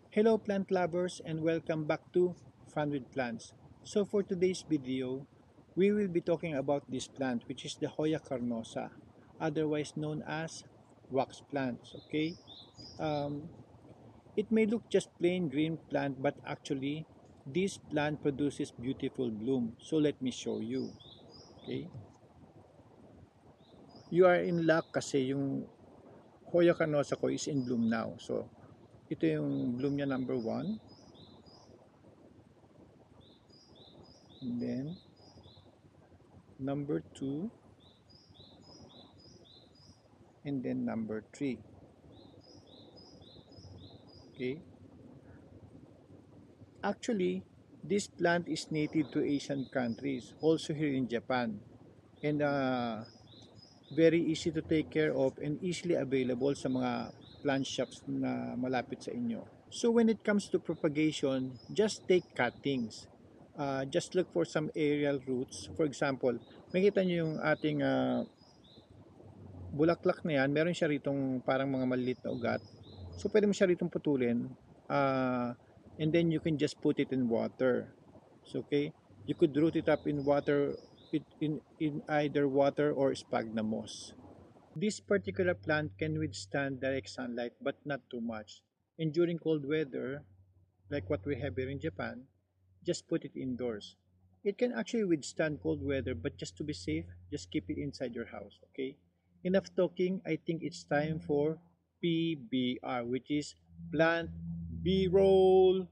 Hello plant lovers and welcome back to Fun with Plants. So for today's video, we will be talking about this plant which is the Hoya carnosa, otherwise known as wax plants, okay? Um, it may look just plain green plant but actually this plant produces beautiful bloom. So let me show you, okay? You are in luck kasi yung Hoya carnosa ko is in bloom now. So ito yung bloom niya number 1 and then number 2 and then number 3. Okay, actually this plant is native to Asian countries, also here in Japan, and very easy to take care of and easily available sa mga plant shops na malapit sa inyo. So when it comes to propagation, just take cuttings. Just look for some aerial roots. For example, makita nyo yung ating bulaklak na yan, meron siya ritong parang mga maliit na ugat. So pwede mo siya ritong putulin, and then you can just put it in water. So okay, you could root it up in water, in either water or sphagnum moss. This particular plant can withstand direct sunlight but not too much. And during cold weather, like what we have here in Japan, just put it indoors. It can actually withstand cold weather, but just to be safe, just keep it inside your house, okay? Enough talking. I think it's time for PBR, which is plant B-roll.